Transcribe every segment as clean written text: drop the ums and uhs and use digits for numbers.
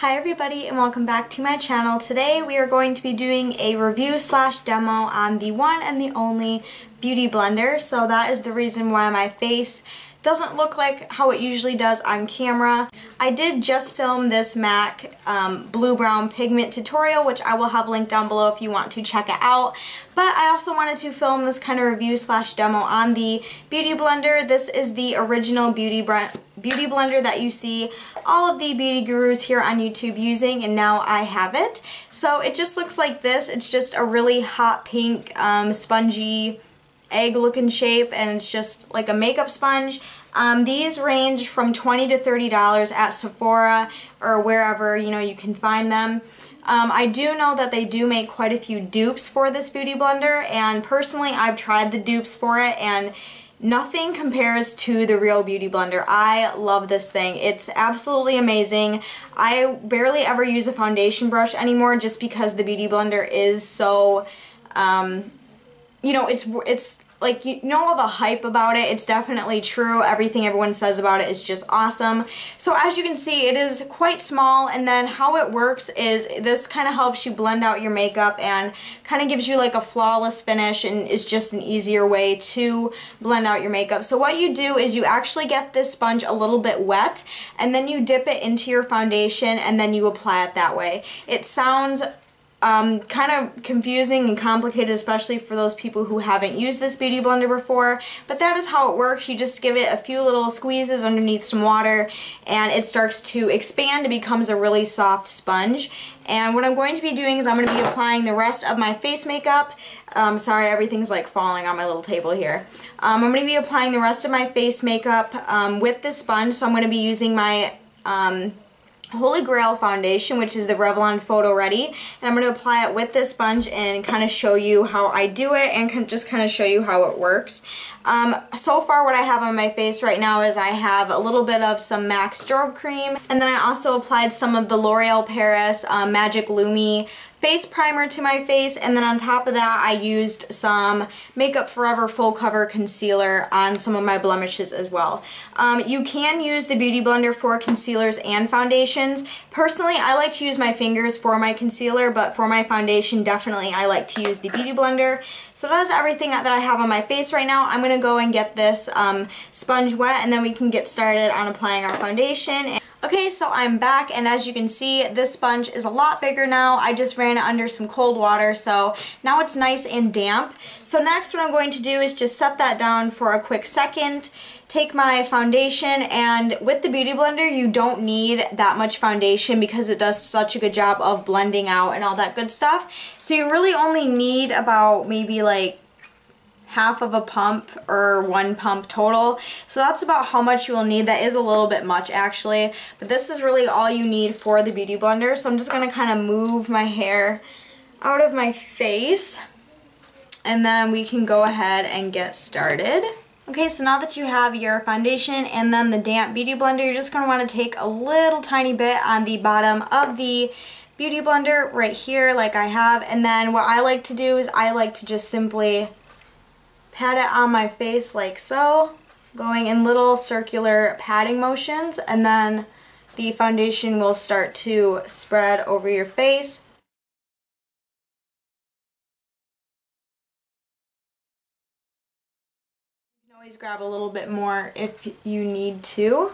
Hi everybody and welcome back to my channel. Today we are going to be doing a review slash demo on the one and the only Beauty Blender. So that is the reason why my face doesn't look like how it usually does on camera. I did just film this MAC blue-brown pigment tutorial, which I will have linked down below if you want to check it out. But I also wanted to film this kind of review slash demo on the Beauty Blender. This is the original Beauty Blender that you see all of the beauty gurus here on YouTube using, and now I have it. So it just looks like this. It's just a really hot pink, spongy, egg looking shape, and it's just like a makeup sponge. These range from $20 to $30 at Sephora or wherever you can find them. I do know that they do make quite a few dupes for this Beauty Blender, and personally I've tried the dupes for it and nothing compares to the real Beauty Blender. I love this thing. It's absolutely amazing. I barely ever use a foundation brush anymore just because the Beauty Blender is so it's like, all the hype about it. It's definitely true. Everything everyone says about it is just awesome. So as you can see, it is quite small, and then how it works is this kind of helps you blend out your makeup and kind of gives you like a flawless finish, and is just an easier way to blend out your makeup. So what you do is you actually get this sponge a little bit wet, and then you dip it into your foundation, and then you apply it that way. It sounds kind of confusing and complicated, especially for those people who haven't used this Beauty Blender before, but that is how it works. You just give it a few little squeezes underneath some water and it starts to expand. It becomes a really soft sponge. And what I'm going to be doing is I'm going to be applying the rest of my face makeup. Sorry, everything's like falling on my little table here. I'm going to be applying the rest of my face makeup with this sponge, so I'm going to be using my Holy Grail foundation, which is the Revlon Photo Ready, and I'm going to apply it with this sponge and kind of show you how I do it and just kind of show you how it works. So far what I have on my face right now is I have a little bit of some MAC strobe cream, and then I also applied some of the L'Oreal Paris Magic Lumi face primer to my face, and then on top of that I used some Makeup Forever full cover concealer on some of my blemishes as well. You can use the Beauty Blender for concealers and foundations. Personally, I like to use my fingers for my concealer, but for my foundation, definitely I like to use the Beauty Blender. So that is everything that I have on my face right now. I'm going to go and get this sponge wet, and then we can get started on applying our foundation. Okay, so I'm back, and as you can see, this sponge is a lot bigger now. I just ran it under some cold water, so now it's nice and damp. So next what I'm going to do is just set that down for a quick second, take my foundation, and with the Beauty Blender you don't need that much foundation because it does such a good job of blending out and all that good stuff. So you really only need about maybe like half of a pump or one pump total. So that's about how much you will need. That is a little bit much actually, but this is really all you need for the Beauty Blender. So I'm just going to kind of move my hair out of my face, and then we can go ahead and get started. Okay, so now that you have your foundation and then the damp Beauty Blender, you're just going to want to take a little tiny bit on the bottom of the Beauty Blender right here like I have, and then what I like to do is I like to just simply pat it on my face like so, going in little circular patting motions, and then the foundation will start to spread over your face. You can always grab a little bit more if you need to.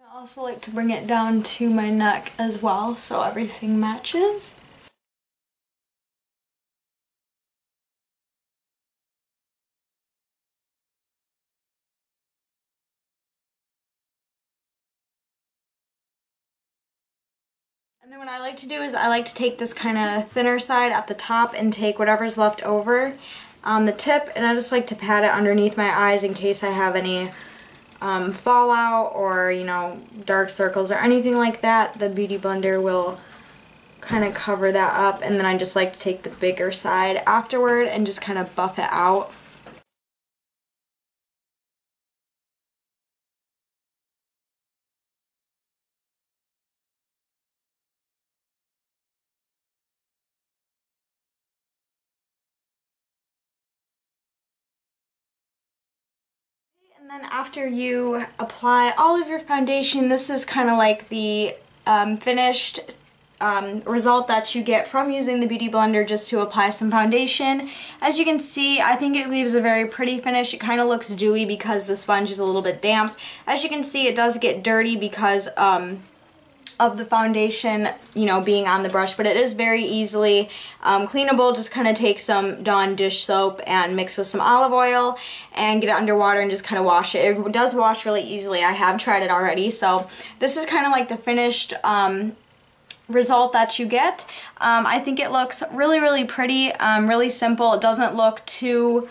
I also like to bring it down to my neck as well so everything matches. And then what I like to do is I like to take this kind of thinner side at the top and take whatever's left over on the tip, and I just like to pat it underneath my eyes in case I have any fallout or dark circles or anything like that. The Beauty Blender will kind of cover that up, and then I just like to take the bigger side afterward and just kind of buff it out. And then after you apply all of your foundation, this is kind of like the finished result that you get from using the Beauty Blender just to apply some foundation. As you can see, I think it leaves a very pretty finish. It kind of looks dewy because the sponge is a little bit damp. As you can see, it does get dirty because of the foundation, you know, being on the brush, but it is very easily cleanable. Just kind of take some Dawn dish soap and mix with some olive oil and get it underwater and just kind of wash it. It does wash really easily. I have tried it already, so this is kind of like the finished result that you get. I think it looks really, really pretty, really simple. It doesn't look too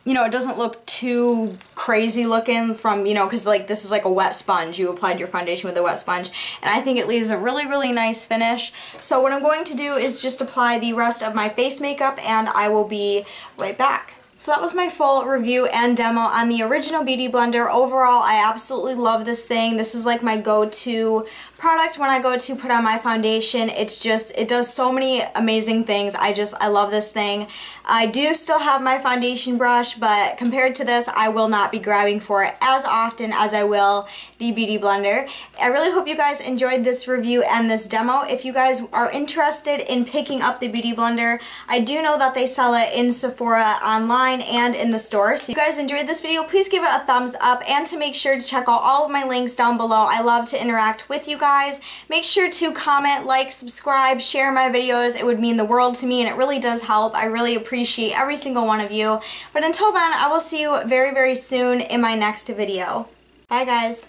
you know, it doesn't look too crazy looking from, you know, because like this is like a wet sponge. You applied your foundation with a wet sponge, and I think it leaves a really, really nice finish. So what I'm going to do is just apply the rest of my face makeup, and I will be right back. So that was my full review and demo on the original Beauty Blender. Overall, I absolutely love this thing. This is like my go-to product when I go to put on my foundation. It's just, it does so many amazing things. I love this thing. I do still have my foundation brush, but compared to this, I will not be grabbing for it as often as I will the Beauty Blender. I really hope you guys enjoyed this review and this demo. If you guys are interested in picking up the Beauty Blender, I do know that they sell it in Sephora online and in the store. So if you guys enjoyed this video, please give it a thumbs up, and to make sure to check out all of my links down below. I love to interact with you guys. Make sure to comment, like, subscribe, share my videos. It would mean the world to me, and it really does help. I really appreciate every single one of you. But until then, I will see you very, very soon in my next video. Bye, guys.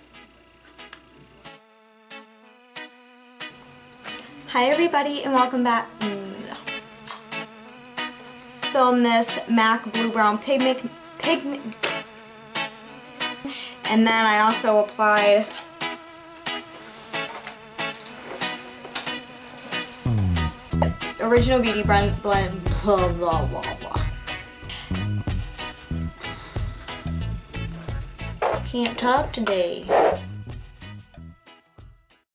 Hi, everybody, and welcome back. Film this MAC Blue Brown Pigment, and then I also applied original Beauty Blend, blah blah blah blah. Can't talk today.